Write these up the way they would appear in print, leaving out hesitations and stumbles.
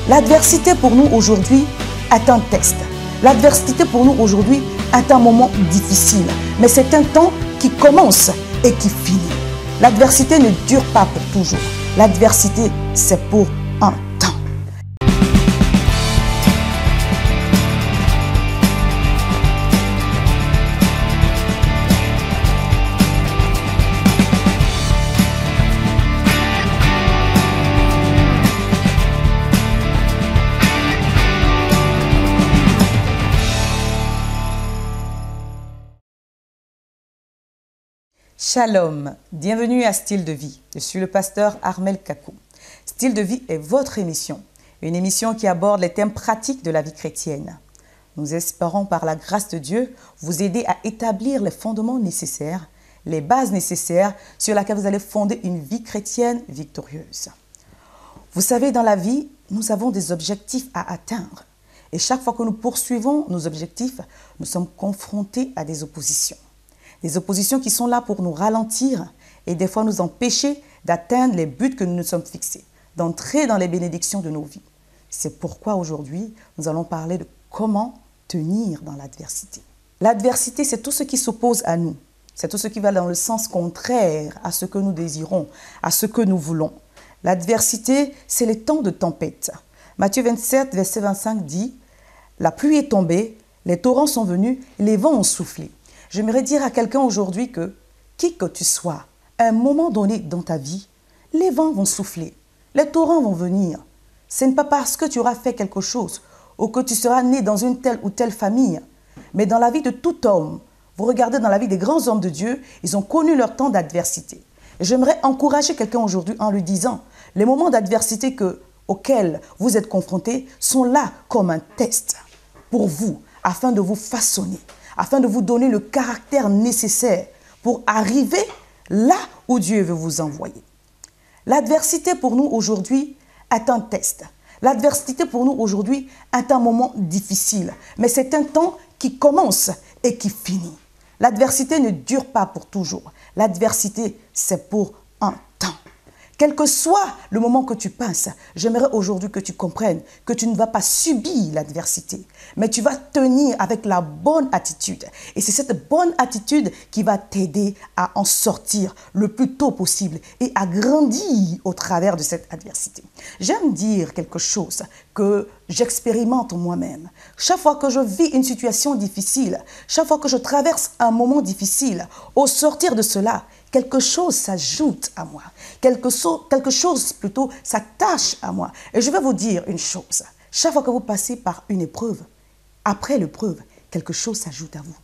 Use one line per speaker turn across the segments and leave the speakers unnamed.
L'adversité pour nous aujourd'hui est un test. L'adversité pour nous aujourd'hui est un moment difficile. Mais c'est un temps qui commence et qui finit. L'adversité ne dure pas pour toujours. L'adversité, c'est pour un temps. Shalom, bienvenue à Style de vie. Je suis le pasteur Armel Kakou. Style de vie est votre émission, une émission qui aborde les thèmes pratiques de la vie chrétienne. Nous espérons par la grâce de Dieu vous aider à établir les fondements nécessaires, les bases nécessaires sur lesquelles vous allez fonder une vie chrétienne victorieuse. Vous savez, dans la vie, nous avons des objectifs à atteindre. Et chaque fois que nous poursuivons nos objectifs, nous sommes confrontés à des oppositions. Des oppositions qui sont là pour nous ralentir et des fois nous empêcher d'atteindre les buts que nous nous sommes fixés, d'entrer dans les bénédictions de nos vies. C'est pourquoi aujourd'hui, nous allons parler de comment tenir dans l'adversité. L'adversité, c'est tout ce qui s'oppose à nous. C'est tout ce qui va dans le sens contraire à ce que nous désirons, à ce que nous voulons. L'adversité, c'est les temps de tempête. Matthieu 27, verset 25 dit « La pluie est tombée, les torrents sont venus, les vents ont soufflé. » J'aimerais dire à quelqu'un aujourd'hui que, qui que tu sois, à un moment donné dans ta vie, les vents vont souffler, les torrents vont venir. Ce n'est pas parce que tu auras fait quelque chose ou que tu seras né dans une telle ou telle famille, mais dans la vie de tout homme, vous regardez dans la vie des grands hommes de Dieu, ils ont connu leur temps d'adversité. J'aimerais encourager quelqu'un aujourd'hui en lui disant, les moments d'adversité auxquels vous êtes confrontés sont là comme un test pour vous, afin de vous façonner, afin de vous donner le caractère nécessaire pour arriver là où Dieu veut vous envoyer. L'adversité pour nous aujourd'hui est un test. L'adversité pour nous aujourd'hui est un moment difficile, mais c'est un temps qui commence et qui finit. L'adversité ne dure pas pour toujours. L'adversité, c'est pour un temps. Quel que soit le moment que tu passes, j'aimerais aujourd'hui que tu comprennes que tu ne vas pas subir l'adversité, mais tu vas tenir avec la bonne attitude. Et c'est cette bonne attitude qui va t'aider à en sortir le plus tôt possible et à grandir au travers de cette adversité. J'aime dire quelque chose que j'expérimente moi-même. Chaque fois que je vis une situation difficile, chaque fois que je traverse un moment difficile, au sortir de cela, quelque chose s'ajoute à moi. Quelque chose plutôt s'attache à moi. Et je vais vous dire une chose. Chaque fois que vous passez par une épreuve, après l'épreuve, quelque chose s'ajoute à vous.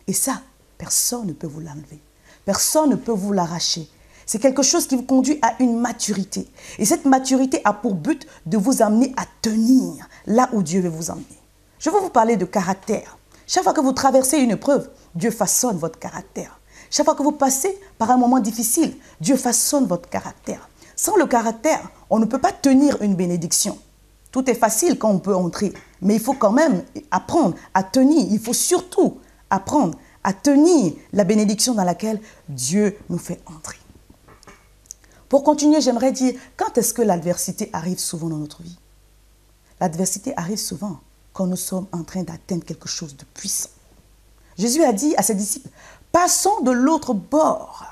Et ça, personne ne peut vous l'enlever. Personne ne peut vous l'arracher. C'est quelque chose qui vous conduit à une maturité. Et cette maturité a pour but de vous amener à tenir là où Dieu veut vous emmener. Je vais vous parler de caractère. Chaque fois que vous traversez une épreuve, Dieu façonne votre caractère. Chaque fois que vous passez par un moment difficile, Dieu façonne votre caractère. Sans le caractère, on ne peut pas tenir une bénédiction. Tout est facile quand on peut entrer, mais il faut quand même apprendre à tenir. Il faut surtout apprendre à tenir la bénédiction dans laquelle Dieu nous fait entrer. Pour continuer, j'aimerais dire, quand est-ce que l'adversité arrive souvent dans notre vie? L'adversité arrive souvent quand nous sommes en train d'atteindre quelque chose de puissant. Jésus a dit à ses disciples, passons de l'autre bord,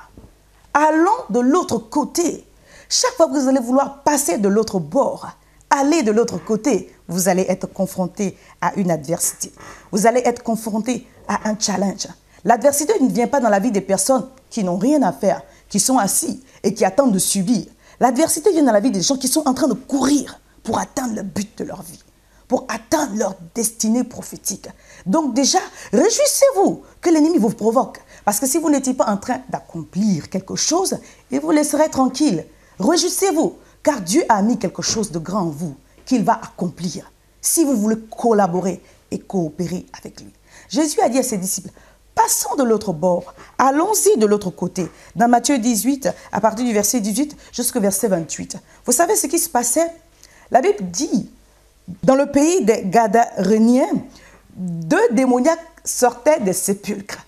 allons de l'autre côté. Chaque fois que vous allez vouloir passer de l'autre bord, aller de l'autre côté, vous allez être confronté à une adversité. Vous allez être confronté à un challenge. L'adversité ne vient pas dans la vie des personnes qui n'ont rien à faire, qui sont assis et qui attendent de subir. L'adversité vient dans la vie des gens qui sont en train de courir pour atteindre le but de leur vie, pour atteindre leur destinée prophétique. Donc déjà, réjouissez-vous que l'ennemi vous provoque. Parce que si vous n'étiez pas en train d'accomplir quelque chose, il vous laisserait tranquille. Réjouissez-vous, car Dieu a mis quelque chose de grand en vous, qu'il va accomplir, si vous voulez collaborer et coopérer avec lui. Jésus a dit à ses disciples, passons de l'autre bord, allons-y de l'autre côté. Dans Matthieu 18, à partir du verset 18 jusqu'au verset 28. Vous savez ce qui se passait? La Bible dit, dans le pays des Gadaréniens, 2 démoniaques sortaient des sépulcres.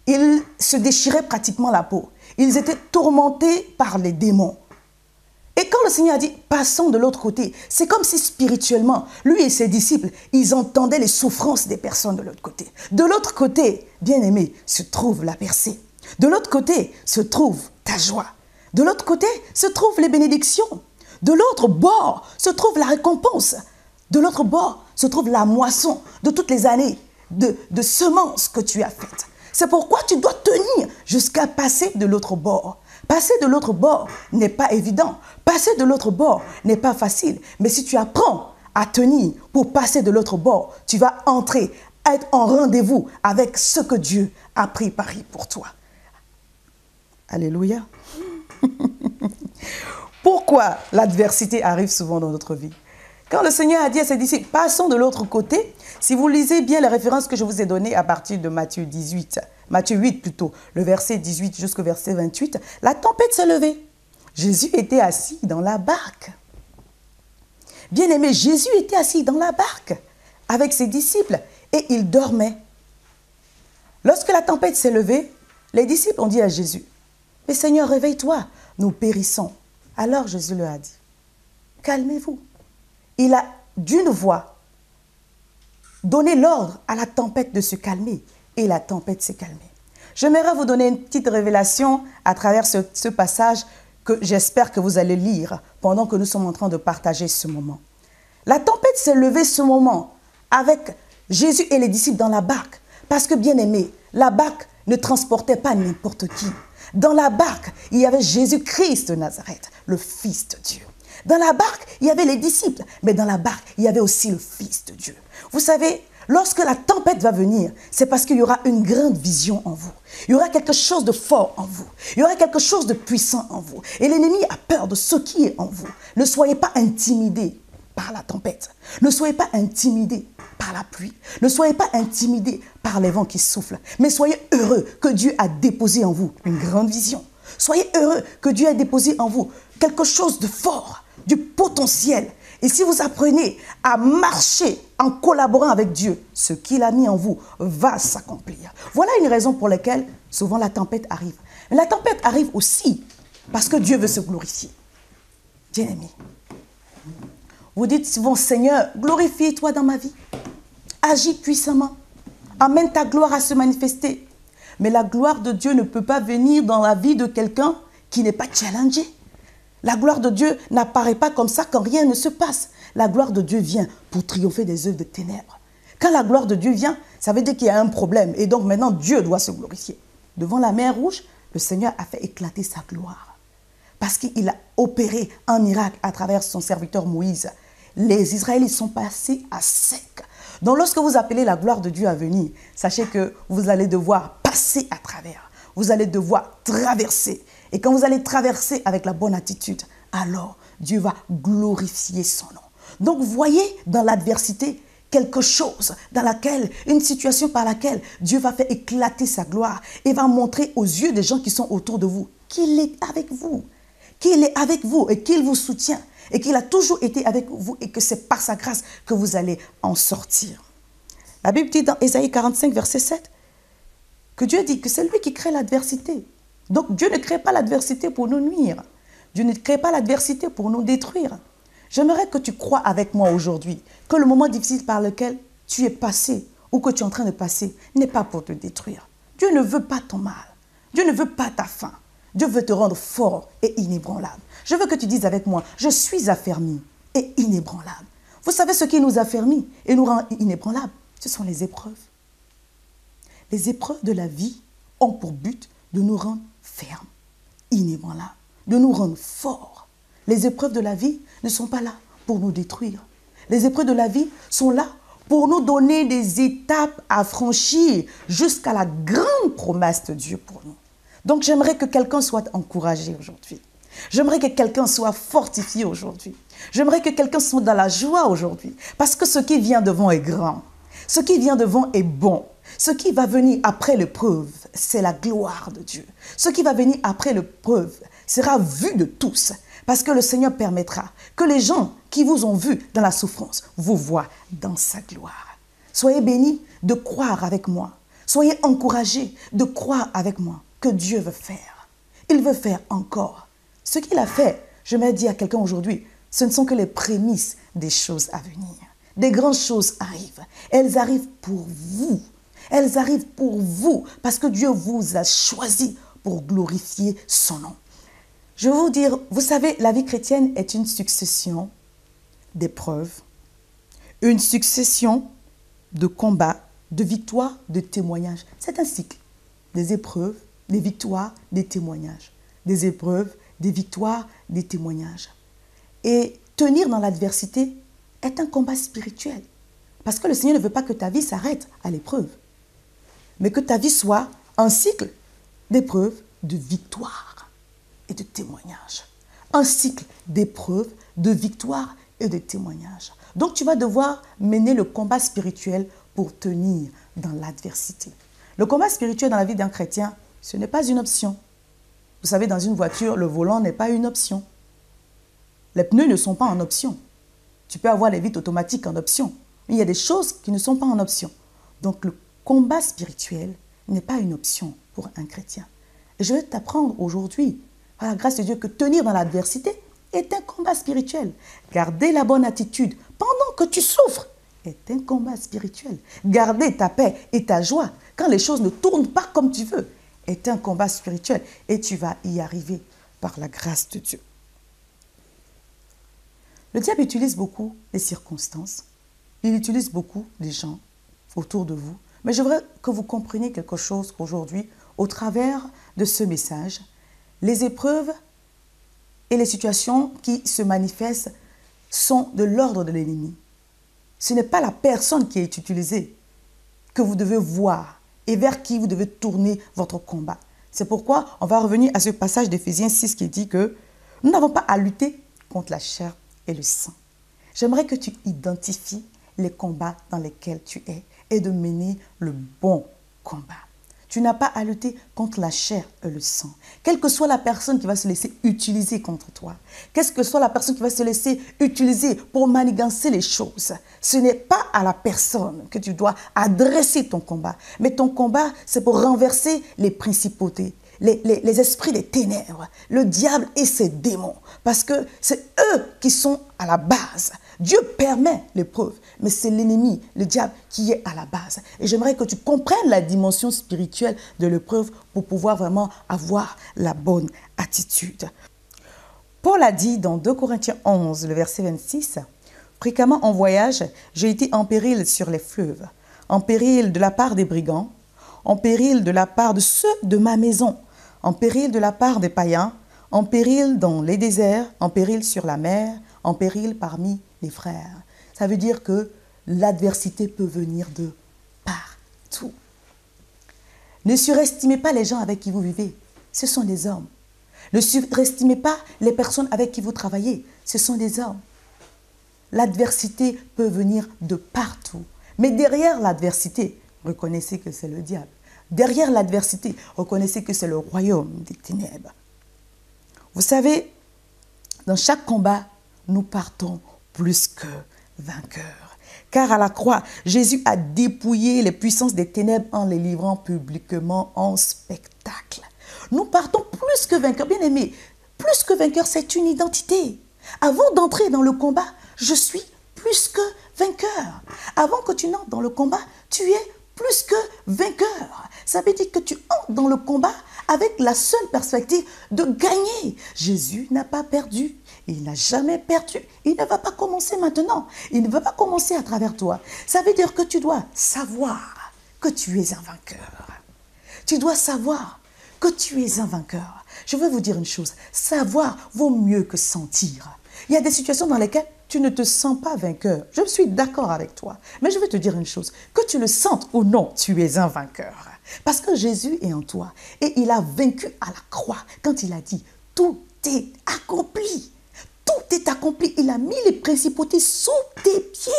Ils se déchiraient pratiquement la peau. Ils étaient tourmentés par les démons. Et quand le Seigneur a dit, passons de l'autre côté, c'est comme si spirituellement, lui et ses disciples, ils entendaient les souffrances des personnes de l'autre côté. De l'autre côté, bien-aimé, se trouve la percée. De l'autre côté se trouve ta joie. De l'autre côté se trouvent les bénédictions. De l'autre bord se trouve la récompense. De l'autre bord se trouve la moisson de toutes les années de semences que tu as faites. C'est pourquoi tu dois tenir jusqu'à passer de l'autre bord. Passer de l'autre bord n'est pas évident. Passer de l'autre bord n'est pas facile. Mais si tu apprends à tenir pour passer de l'autre bord, tu vas entrer, être en rendez-vous avec ce que Dieu a préparé pour toi. Alléluia. Pourquoi l'adversité arrive souvent dans notre vie? Quand le Seigneur a dit à ses disciples, passons de l'autre côté, si vous lisez bien les références que je vous ai données à partir de Matthieu 8 plutôt, le verset 18 jusqu'au verset 28, la tempête s'est levée. Jésus était assis dans la barque. Bien-aimé, Jésus était assis dans la barque avec ses disciples et il dormait. Lorsque la tempête s'est levée, les disciples ont dit à Jésus, « Mais Seigneur, réveille-toi, nous périssons. » Alors Jésus leur a dit, « Calmez-vous. » Il a d'une voix donné l'ordre à la tempête de se calmer et la tempête s'est calmée. J'aimerais vous donner une petite révélation à travers ce passage que j'espère que vous allez lire pendant que nous sommes en train de partager ce moment. La tempête s'est levée ce moment avec Jésus et les disciples dans la barque parce que, bien aimé, la barque ne transportait pas n'importe qui. Dans la barque, il y avait Jésus-Christ de Nazareth, le Fils de Dieu. Dans la barque, il y avait les disciples, mais dans la barque, il y avait aussi le Fils de Dieu. Vous savez, lorsque la tempête va venir, c'est parce qu'il y aura une grande vision en vous. Il y aura quelque chose de fort en vous. Il y aura quelque chose de puissant en vous. Et l'ennemi a peur de ce qui est en vous. Ne soyez pas intimidés par la tempête. Ne soyez pas intimidés par la pluie. Ne soyez pas intimidés par les vents qui soufflent. Mais soyez heureux que Dieu a déposé en vous une grande vision. Soyez heureux que Dieu a déposé en vous quelque chose de fort, du potentiel. Et si vous apprenez à marcher en collaborant avec Dieu, ce qu'il a mis en vous va s'accomplir. Voilà une raison pour laquelle souvent la tempête arrive. Mais la tempête arrive aussi parce que Dieu veut se glorifier. Bien-aimé, vous dites souvent, Seigneur, glorifie-toi dans ma vie. Agis puissamment. Amène ta gloire à se manifester. Mais la gloire de Dieu ne peut pas venir dans la vie de quelqu'un qui n'est pas challengé. La gloire de Dieu n'apparaît pas comme ça quand rien ne se passe. La gloire de Dieu vient pour triompher des œuvres de ténèbres. Quand la gloire de Dieu vient, ça veut dire qu'il y a un problème. Et donc maintenant, Dieu doit se glorifier. Devant la mer Rouge, le Seigneur a fait éclater sa gloire. Parce qu'il a opéré un miracle à travers son serviteur Moïse. Les Israélites sont passés à sec. Donc lorsque vous appelez la gloire de Dieu à venir, sachez que vous allez devoir passer à travers. Vous allez devoir traverser. Et quand vous allez traverser avec la bonne attitude, alors Dieu va glorifier son nom. Donc voyez dans l'adversité quelque chose dans laquelle, une situation par laquelle Dieu va faire éclater sa gloire et va montrer aux yeux des gens qui sont autour de vous qu'il est avec vous, qu'il est avec vous et qu'il vous soutient et qu'il a toujours été avec vous et que c'est par sa grâce que vous allez en sortir. La Bible dit dans Ésaïe 45, verset 7, que Dieu dit que c'est lui qui crée l'adversité. Donc Dieu ne crée pas l'adversité pour nous nuire. Dieu ne crée pas l'adversité pour nous détruire. J'aimerais que tu crois avec moi aujourd'hui que le moment difficile par lequel tu es passé ou que tu es en train de passer n'est pas pour te détruire. Dieu ne veut pas ton mal. Dieu ne veut pas ta faim. Dieu veut te rendre fort et inébranlable. Je veux que tu dises avec moi, je suis affermi et inébranlable. Vous savez ce qui nous affermit et nous rend inébranlables? Ce sont les épreuves. Les épreuves de la vie ont pour but de nous rendre fermes, inébranlables, de nous rendre forts. Les épreuves de la vie ne sont pas là pour nous détruire. Les épreuves de la vie sont là pour nous donner des étapes à franchir jusqu'à la grande promesse de Dieu pour nous. Donc j'aimerais que quelqu'un soit encouragé aujourd'hui. J'aimerais que quelqu'un soit fortifié aujourd'hui. J'aimerais que quelqu'un soit dans la joie aujourd'hui. Parce que ce qui vient devant est grand. Ce qui vient devant est bon. Ce qui va venir après l'épreuve, c'est la gloire de Dieu. Ce qui va venir après l'épreuve sera vu de tous. Parce que le Seigneur permettra que les gens qui vous ont vu dans la souffrance vous voient dans sa gloire. Soyez bénis de croire avec moi. Soyez encouragés de croire avec moi que Dieu veut faire. Il veut faire encore. Ce qu'il a fait J'aimerais dire à quelqu'un aujourd'hui, ce ne sont que les prémices des choses à venir. Des grandes choses arrivent. Elles arrivent pour vous. Elles arrivent pour vous parce que Dieu vous a choisi pour glorifier son nom. Je vais vous dire, vous savez, la vie chrétienne est une succession d'épreuves, une succession de combats, de victoires, de témoignages. C'est un cycle. Des épreuves, des victoires, des témoignages. Des épreuves, des victoires, des témoignages. Et tenir dans l'adversité est un combat spirituel. Parce que le Seigneur ne veut pas que ta vie s'arrête à l'épreuve, mais que ta vie soit un cycle d'épreuves, de victoires et de témoignages. Un cycle d'épreuves, de victoires et de témoignages. Donc tu vas devoir mener le combat spirituel pour tenir dans l'adversité. Le combat spirituel dans la vie d'un chrétien, ce n'est pas une option. Vous savez, dans une voiture, le volant n'est pas une option. Les pneus ne sont pas en option. Tu peux avoir les vitres automatiques en option. Mais il y a des choses qui ne sont pas en option. Donc le combat spirituel n'est pas une option pour un chrétien. Et je vais t'apprendre aujourd'hui, par la grâce de Dieu, que tenir dans l'adversité est un combat spirituel. Garder la bonne attitude pendant que tu souffres est un combat spirituel. Garder ta paix et ta joie quand les choses ne tournent pas comme tu veux est un combat spirituel. Et tu vas y arriver par la grâce de Dieu. Le diable utilise beaucoup les circonstances. Il utilise beaucoup les gens autour de vous. Mais je voudrais que vous compreniez quelque chose qu'aujourd'hui, au travers de ce message, les épreuves et les situations qui se manifestent sont de l'ordre de l'ennemi. Ce n'est pas la personne qui est utilisée que vous devez voir et vers qui vous devez tourner votre combat. C'est pourquoi on va revenir à ce passage d'Éphésiens 6 qui dit que nous n'avons pas à lutter contre la chair et le sang. J'aimerais que tu identifies les combats dans lesquels tu es et de mener le bon combat. Tu n'as pas à lutter contre la chair et le sang. Quelle que soit la personne qui va se laisser utiliser contre toi, quelle que soit la personne qui va se laisser utiliser pour manigancer les choses, ce n'est pas à la personne que tu dois adresser ton combat. Mais ton combat, c'est pour renverser les principautés, les esprits des ténèbres, le diable et ses démons. Parce que c'est eux qui sont à la base. Dieu permet l'épreuve, mais c'est l'ennemi, le diable, qui est à la base. Et j'aimerais que tu comprennes la dimension spirituelle de l'épreuve pour pouvoir vraiment avoir la bonne attitude. Paul a dit dans 2 Corinthiens 11, le verset 26, « Fréquemment en voyage, j'ai été en péril sur les fleuves, en péril de la part des brigands, en péril de la part de ceux de ma maison, en péril de la part des païens, en péril dans les déserts, en péril sur la mer, en péril parmi les frères. » Ça veut dire que l'adversité peut venir de partout. Ne surestimez pas les gens avec qui vous vivez. Ce sont des hommes. Ne surestimez pas les personnes avec qui vous travaillez. Ce sont des hommes. L'adversité peut venir de partout. Mais derrière l'adversité, reconnaissez que c'est le diable. Derrière l'adversité, reconnaissez que c'est le royaume des ténèbres. Vous savez, dans chaque combat, nous partons plus que vainqueurs. Car à la croix, Jésus a dépouillé les puissances des ténèbres en les livrant publiquement en spectacle. Nous partons plus que vainqueurs. Bien aimés, plus que vainqueurs, c'est une identité. Avant d'entrer dans le combat, je suis plus que vainqueur. Avant que tu n'entres dans le combat, tu es plus que vainqueur. Ça veut dire que tu entres dans le combat avec la seule perspective de gagner. Jésus n'a pas perdu. Il n'a jamais perdu. Il ne va pas commencer maintenant. Il ne va pas commencer à travers toi. Ça veut dire que tu dois savoir que tu es un vainqueur. Tu dois savoir que tu es un vainqueur. Je veux vous dire une chose. Savoir vaut mieux que sentir. Il y a des situations dans lesquelles tu ne te sens pas vainqueur. Je suis d'accord avec toi. Mais je veux te dire une chose. Que tu le sentes ou non, tu es un vainqueur. Parce que Jésus est en toi. Et il a vaincu à la croix quand il a dit « Tout est accompli ». Tout est accompli. Il a mis les principautés sous tes pieds.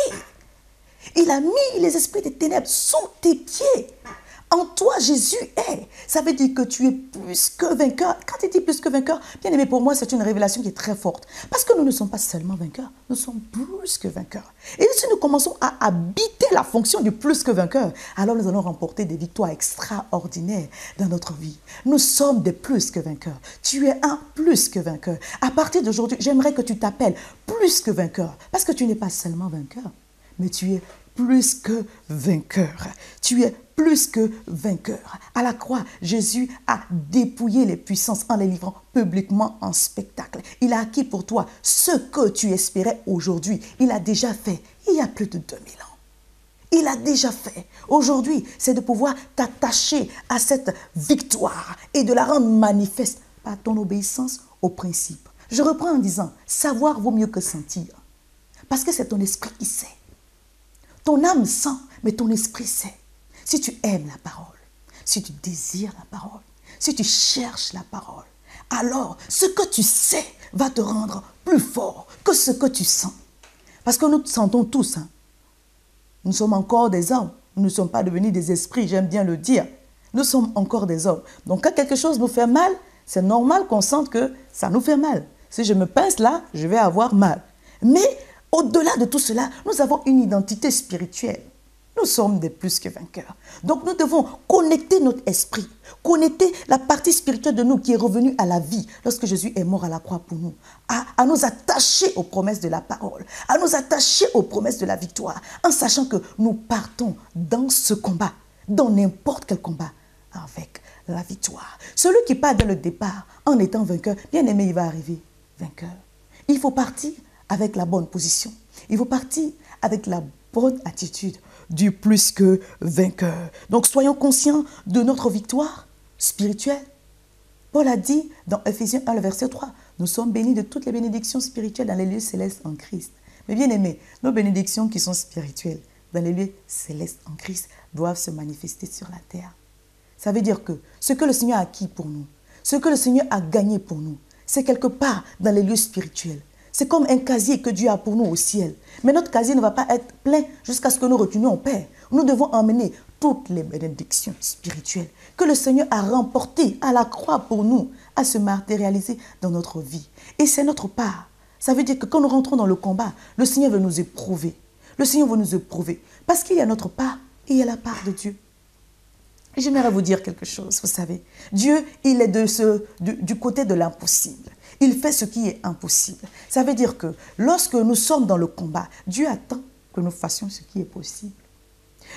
Il a mis les esprits des ténèbres sous tes pieds. En toi, Jésus est. Ça veut dire que tu es plus que vainqueur. Quand il dit plus que vainqueur, bien aimé, pour moi, c'est une révélation qui est très forte. Parce que nous ne sommes pas seulement vainqueurs, nous sommes plus que vainqueurs. Et si nous commençons à habiter la fonction du plus que vainqueur, alors nous allons remporter des victoires extraordinaires dans notre vie. Nous sommes des plus que vainqueurs. Tu es un plus que vainqueur. À partir d'aujourd'hui, j'aimerais que tu t'appelles plus que vainqueur. Parce que tu n'es pas seulement vainqueur, mais tu es plus que vainqueur. Tu es plus que vainqueur. À la croix, Jésus a dépouillé les puissances en les livrant publiquement en spectacle. Il a acquis pour toi ce que tu espérais aujourd'hui. Il a déjà fait il y a plus de 2000 ans. Il a déjà fait. Aujourd'hui, c'est de pouvoir t'attacher à cette victoire et de la rendre manifeste par ton obéissance aux principes. Je reprends en disant, savoir vaut mieux que sentir. Parce que c'est ton esprit qui sait. Ton âme sent, mais ton esprit sait. Si tu aimes la parole, si tu désires la parole, si tu cherches la parole, alors ce que tu sais va te rendre plus fort que ce que tu sens. Parce que nous sentons tous, hein. Nous sommes encore des hommes. Nous ne sommes pas devenus des esprits, j'aime bien le dire. Nous sommes encore des hommes. Donc quand quelque chose nous fait mal, c'est normal qu'on sente que ça nous fait mal. Si je me pince là, je vais avoir mal. Mais au-delà de tout cela, nous avons une identité spirituelle. Nous sommes des plus que vainqueurs. Donc nous devons connecter notre esprit, connecter la partie spirituelle de nous qui est revenue à la vie lorsque Jésus est mort à la croix pour nous, à nous attacher aux promesses de la parole, à nous attacher aux promesses de la victoire, en sachant que nous partons dans ce combat, dans n'importe quel combat, avec la victoire. Celui qui part dès le départ en étant vainqueur, bien aimé, il va arriver vainqueur. Il faut partir avec la bonne position. Il faut partir avec la bonne attitude du plus que vainqueur. Donc soyons conscients de notre victoire spirituelle. Paul a dit dans Ephésiens 1, le verset 3, nous sommes bénis de toutes les bénédictions spirituelles dans les lieux célestes en Christ. Mais bien aimés, nos bénédictions qui sont spirituelles dans les lieux célestes en Christ doivent se manifester sur la terre. Ça veut dire que ce que le Seigneur a acquis pour nous, ce que le Seigneur a gagné pour nous, c'est quelque part dans les lieux spirituels. C'est comme un casier que Dieu a pour nous au ciel. Mais notre casier ne va pas être plein jusqu'à ce que nous retenions au Père. Nous devons emmener toutes les bénédictions spirituelles que le Seigneur a remportées à la croix pour nous, à se matérialiser dans notre vie. Et c'est notre part. Ça veut dire que quand nous rentrons dans le combat, le Seigneur veut nous éprouver. Le Seigneur veut nous éprouver. Parce qu'il y a notre part et il y a la part de Dieu. Et j'aimerais vous dire quelque chose, vous savez. Dieu, il est du côté de l'impossible. Il fait ce qui est impossible. Ça veut dire que lorsque nous sommes dans le combat, Dieu attend que nous fassions ce qui est possible.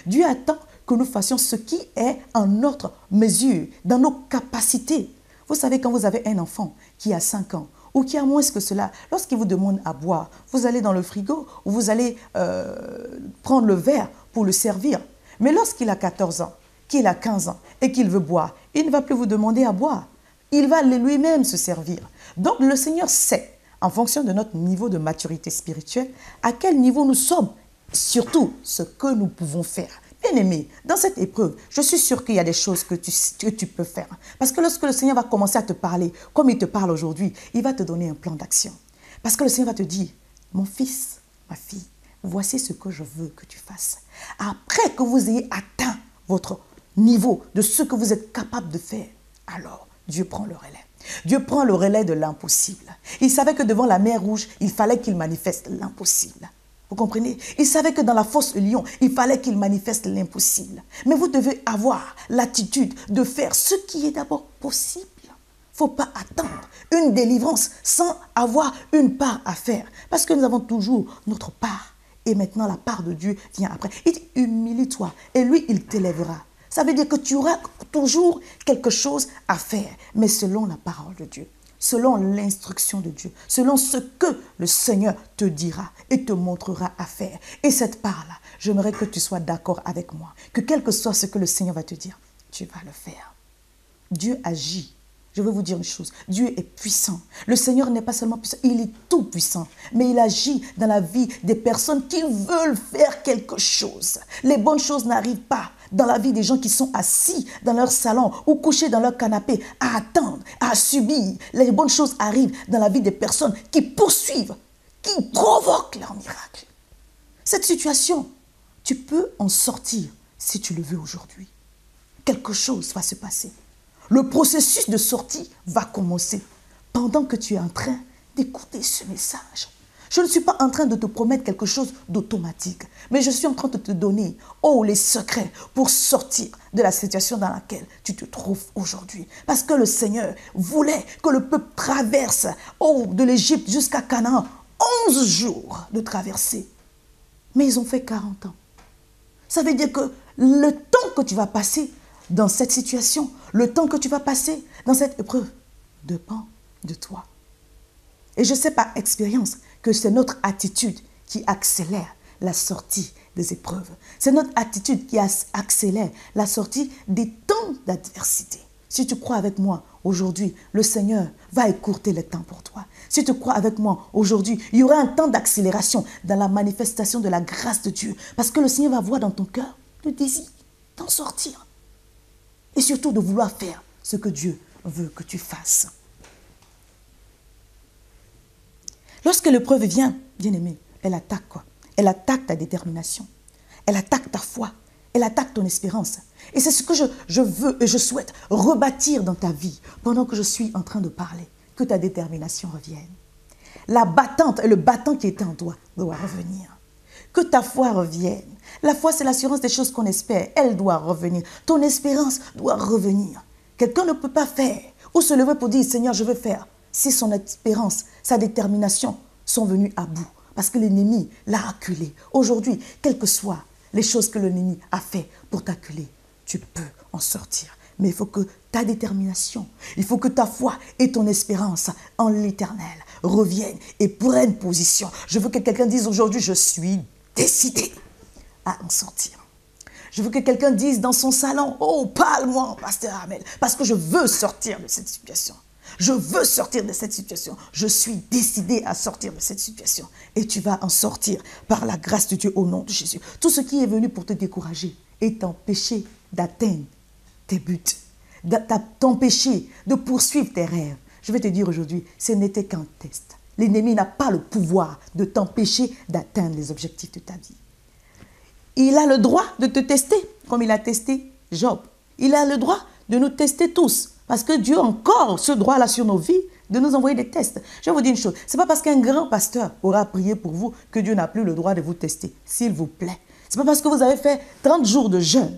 Dieu attend que nous fassions ce qui est en notre mesure, dans nos capacités. Vous savez, quand vous avez un enfant qui a 5 ans, ou qui a moins que cela, lorsqu'il vous demande à boire, vous allez dans le frigo, ou vous allez prendre le verre pour le servir. Mais lorsqu'il a 14 ans, qu'il a 15 ans et qu'il veut boire, il ne va plus vous demander à boire. Il va lui-même se servir. Donc le Seigneur sait, en fonction de notre niveau de maturité spirituelle, à quel niveau nous sommes, surtout ce que nous pouvons faire. Bien-aimé, dans cette épreuve, je suis sûre qu'il y a des choses que tu peux faire. Parce que lorsque le Seigneur va commencer à te parler, comme il te parle aujourd'hui, il va te donner un plan d'action. Parce que le Seigneur va te dire, mon fils, ma fille, voici ce que je veux que tu fasses. Après que vous ayez atteint votre niveau de ce que vous êtes capable de faire, alors Dieu prend le relais. Dieu prend le relais de l'impossible. Il savait que devant la mer Rouge, il fallait qu'il manifeste l'impossible. Vous comprenez? Il savait que dans la fosse lion, il fallait qu'il manifeste l'impossible. Mais vous devez avoir l'attitude de faire ce qui est d'abord possible. Il ne faut pas attendre une délivrance sans avoir une part à faire. Parce que nous avons toujours notre part. Et maintenant, la part de Dieu vient après. Il dit, humilie-toi et lui, il t'élèvera. Ça veut dire que tu auras toujours quelque chose à faire, mais selon la parole de Dieu, selon l'instruction de Dieu, selon ce que le Seigneur te dira et te montrera à faire. Et cette part-là, j'aimerais que tu sois d'accord avec moi, que quel que soit ce que le Seigneur va te dire, tu vas le faire. Dieu agit. Je veux vous dire une chose, Dieu est puissant. Le Seigneur n'est pas seulement puissant, il est tout puissant. Mais il agit dans la vie des personnes qui veulent faire quelque chose. Les bonnes choses n'arrivent pas dans la vie des gens qui sont assis dans leur salon ou couchés dans leur canapé à attendre, à subir. Les bonnes choses arrivent dans la vie des personnes qui poursuivent, qui provoquent leur miracle. Cette situation, tu peux en sortir si tu le veux aujourd'hui. quelque chose va se passer. Le processus de sortie va commencer pendant que tu es en train d'écouter ce message. Je ne suis pas en train de te promettre quelque chose d'automatique, mais je suis en train de te donner, les secrets pour sortir de la situation dans laquelle tu te trouves aujourd'hui. Parce que le Seigneur voulait que le peuple traverse, de l'Égypte jusqu'à Canaan, 11 jours de traversée. Mais ils ont fait 40 ans. Ça veut dire que le temps que tu vas passer dans cette situation, le temps que tu vas passer dans cette épreuve, dépend de toi. Et je sais par expérience que c'est notre attitude qui accélère la sortie des épreuves. C'est notre attitude qui accélère la sortie des temps d'adversité. Si tu crois avec moi, aujourd'hui, le Seigneur va écourter le temps pour toi. Si tu crois avec moi, aujourd'hui, il y aura un temps d'accélération dans la manifestation de la grâce de Dieu. Parce que le Seigneur va voir dans ton cœur le désir d'en sortir. Et surtout de vouloir faire ce que Dieu veut que tu fasses. Lorsque l'épreuve vient, bien-aimé, elle attaque quoi? Elle attaque ta détermination. Elle attaque ta foi. Elle attaque ton espérance. Et c'est ce que je veux et je souhaite rebâtir dans ta vie pendant que je suis en train de parler. Que ta détermination revienne. La battante et le battant qui était en toi doit revenir. Que ta foi revienne. La foi, c'est l'assurance des choses qu'on espère. Elle doit revenir. Ton espérance doit revenir. Quelqu'un ne peut pas faire ou se lever pour dire, Seigneur, je veux faire. Si son espérance, sa détermination sont venues à bout. Parce que l'ennemi l'a acculé. Aujourd'hui, quelles que soient les choses que l'ennemi a fait pour t'acculer, tu peux en sortir. Mais il faut que ta détermination, il faut que ta foi et ton espérance en l'Éternel reviennent et prennent position. Je veux que quelqu'un dise aujourd'hui, je suis décidé à en sortir. Je veux que quelqu'un dise dans son salon, parle-moi, pasteur Armel, parce que je veux sortir de cette situation. Je veux sortir de cette situation. Je suis décidé à sortir de cette situation. Et tu vas en sortir par la grâce de Dieu au nom de Jésus. Tout ce qui est venu pour te décourager et t'empêcher d'atteindre tes buts, t'empêcher de poursuivre tes rêves. Je vais te dire aujourd'hui, ce n'était qu'un test. L'ennemi n'a pas le pouvoir de t'empêcher d'atteindre les objectifs de ta vie. Il a le droit de te tester, comme il a testé Job. Il a le droit de nous tester tous. Parce que Dieu a encore ce droit-là sur nos vies de nous envoyer des tests. Je vais vous dire une chose, ce n'est pas parce qu'un grand pasteur aura prié pour vous que Dieu n'a plus le droit de vous tester, s'il vous plaît. Ce n'est pas parce que vous avez fait 30 jours de jeûne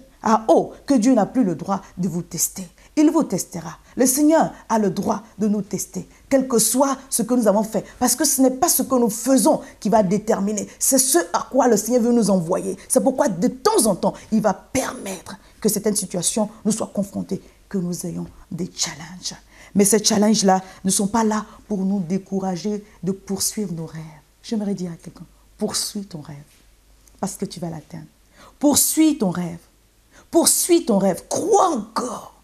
que Dieu n'a plus le droit de vous tester. Il vous testera. Le Seigneur a le droit de nous tester, quel que soit ce que nous avons fait. Parce que ce n'est pas ce que nous faisons qui va déterminer, c'est ce à quoi le Seigneur veut nous envoyer. C'est pourquoi de temps en temps, il va permettre que certaines situations nous soient confrontées, que nous ayons des challenges. Mais ces challenges-là ne sont pas là pour nous décourager de poursuivre nos rêves. J'aimerais dire à quelqu'un, poursuis ton rêve, parce que tu vas l'atteindre. Poursuis ton rêve. Poursuis ton rêve. Crois encore,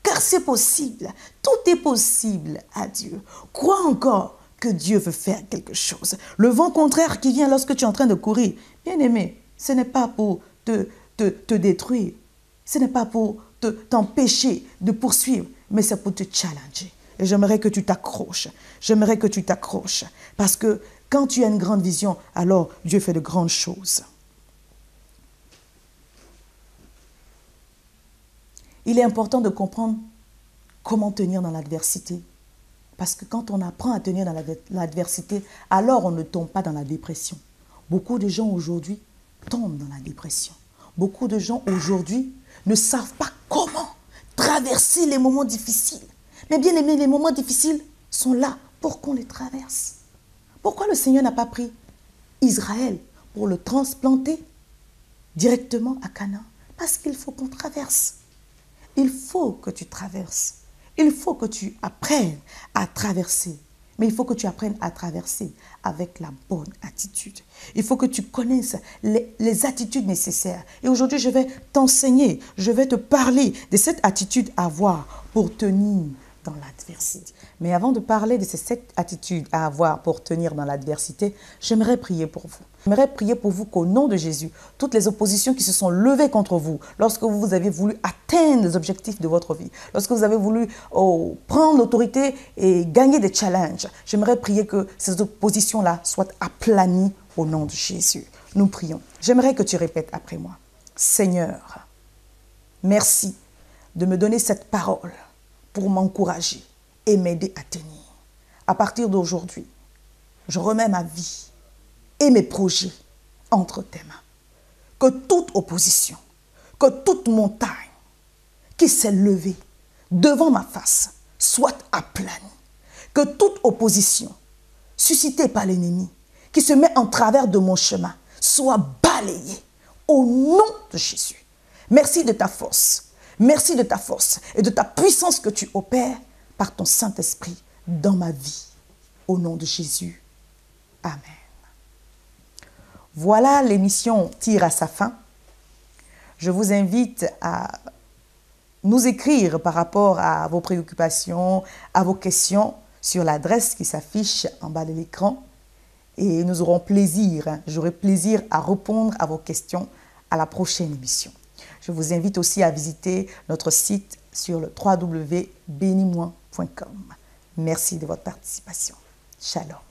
car c'est possible. Tout est possible à Dieu. Crois encore que Dieu veut faire quelque chose. Le vent contraire qui vient lorsque tu es en train de courir, bien aimé, ce n'est pas pour te détruire. Ce n'est pas pour t'empêcher de poursuivre, mais c'est pour te challenger. Et j'aimerais que tu t'accroches. J'aimerais que tu t'accroches. Parce que quand tu as une grande vision, alors Dieu fait de grandes choses. Il est important de comprendre comment tenir dans l'adversité. Parce que quand on apprend à tenir dans l'adversité, alors on ne tombe pas dans la dépression. Beaucoup de gens aujourd'hui tombent dans la dépression. Beaucoup de gens aujourd'hui ne savent pas comment traverser les moments difficiles. Mais bien aimé, les moments difficiles sont là pour qu'on les traverse. Pourquoi le Seigneur n'a pas pris Israël pour le transplanter directement à Canaan? Parce qu'il faut qu'on traverse. Il faut que tu traverses. Il faut que tu apprennes à traverser. Mais il faut que tu apprennes à traverser avec la bonne attitude. Il faut que tu connaisses les attitudes nécessaires. Et aujourd'hui, je vais t'enseigner, je vais te parler de cette attitude à avoir pour tenir dans l'adversité. Mais avant de parler de cette attitude à avoir pour tenir dans l'adversité, j'aimerais prier pour vous. J'aimerais prier pour vous qu'au nom de Jésus, toutes les oppositions qui se sont levées contre vous, lorsque vous avez voulu atteindre les objectifs de votre vie, lorsque vous avez voulu prendre l'autorité et gagner des challenges, j'aimerais prier que ces oppositions-là soient aplanies au nom de Jésus. Nous prions. J'aimerais que tu répètes après moi. Seigneur, merci de me donner cette parole pour m'encourager et m'aider à tenir. À partir d'aujourd'hui, je remets ma vie et mes projets entre tes mains. Que toute opposition, que toute montagne qui s'est levée devant ma face soit aplanie. Que toute opposition suscitée par l'ennemi qui se met en travers de mon chemin soit balayée au nom de Jésus. Merci de ta force. Merci de ta force et de ta puissance que tu opères par ton Saint-Esprit dans ma vie. Au nom de Jésus. Amen. Voilà, l'émission tire à sa fin. Je vous invite à nous écrire par rapport à vos préoccupations, à vos questions sur l'adresse qui s'affiche en bas de l'écran. Et nous aurons plaisir, j'aurai plaisir à répondre à vos questions à la prochaine émission. Je vous invite aussi à visiter notre site sur le www.benimoin.com. Merci de votre participation. Shalom.